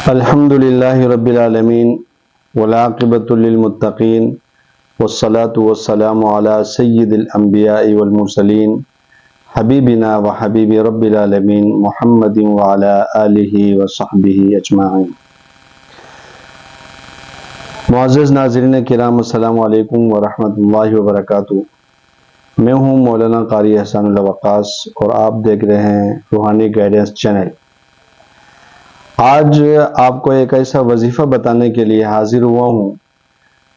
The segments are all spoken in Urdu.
الحمدللہ رب العالمین والعاقبۃ للمتقین والصلاة والسلام علی سید الانبیاء والمرسلین حبیبنا و حبیب رب العالمین محمد وعلی آلہ وصحبہ اجمعین۔ معزز ناظرین کرام، السلام علیکم ورحمۃ اللہ وبرکاتہ۔ میں ہوں مولانا قاری احسان اللہ وقاص اور آپ دیکھ رہے ہیں روحانی گائیڈنس چینل۔ آج آپ کو ایک ایسا وظیفہ بتانے کے لیے حاضر ہوا ہوں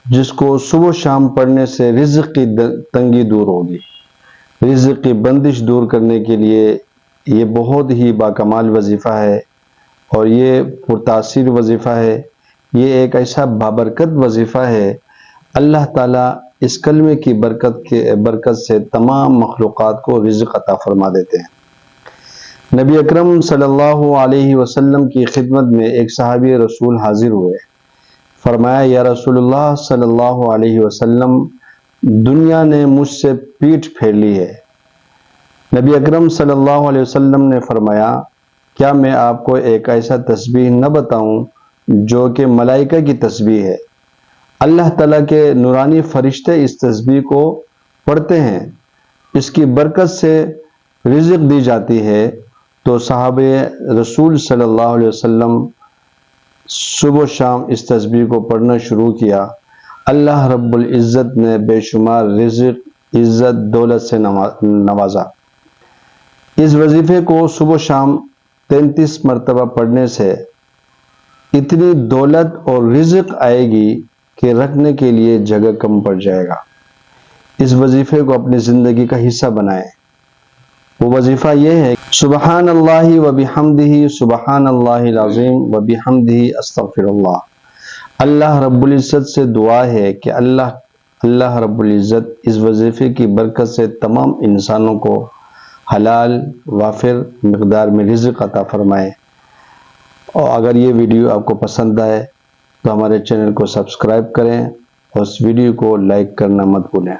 جس کو صبح و شام پڑھنے سے رزق کی تنگی دور ہوگی، رزق کی بندش دور کرنے کے لیے یہ بہت ہی باکمال وظیفہ ہے اور یہ پرتاثیر وظیفہ ہے۔ یہ ایک ایسا بابرکت وظیفہ ہے، اللہ تعالیٰ اس کلمے کی برکت سے تمام مخلوقات کو رزق عطا فرما دیتے ہیں۔ نبی اکرم صلی اللہ علیہ وسلم کی خدمت میں ایک صحابی رسول حاضر ہوئے۔ فرمایا، یا رسول اللہ صلی اللہ علیہ وسلم، دنیا نے مجھ سے پیٹھ پھیر لی ہے۔ نبی اکرم صلی اللہ علیہ وسلم نے فرمایا، کیا میں آپ کو ایک ایسا تسبیح نہ بتاؤں جو کہ ملائکہ کی تسبیح ہے؟ اللہ تعالیٰ کے نورانی فرشتے اس تسبیح کو پڑھتے ہیں، اس کی برکت سے رزق دی جاتی ہے۔ تو صحابہ رسول صلی اللہ علیہ وسلم صبح و شام اس تسبیح کو پڑھنا شروع کیا۔ اللہ رب العزت نے بے شمار رزق، عزت، دولت سے نوازا۔ اس وظیفے کو صبح و شام 33 مرتبہ پڑھنے سے اتنی دولت اور رزق آئے گی کہ رکھنے کے لیے جگہ کم پڑ جائے گا۔ اس وظیفے کو اپنی زندگی کا حصہ بنائیں۔ وہ وظیفہ یہ ہے، سبحان اللہ و بحمدہ سبحان اللہ العظیم و بحمدہ استغفر اللہ۔ اللہ رب العزت سے دعا ہے کہ اللہ رب العزت اس وظیفے کی برکت سے تمام انسانوں کو حلال وافر مقدار میں رزق عطا فرمائے۔ اور اگر یہ ویڈیو آپ کو پسند آئے تو ہمارے چینل کو سبسکرائب کریں اور اس ویڈیو کو لائک کرنا مت بھولیں۔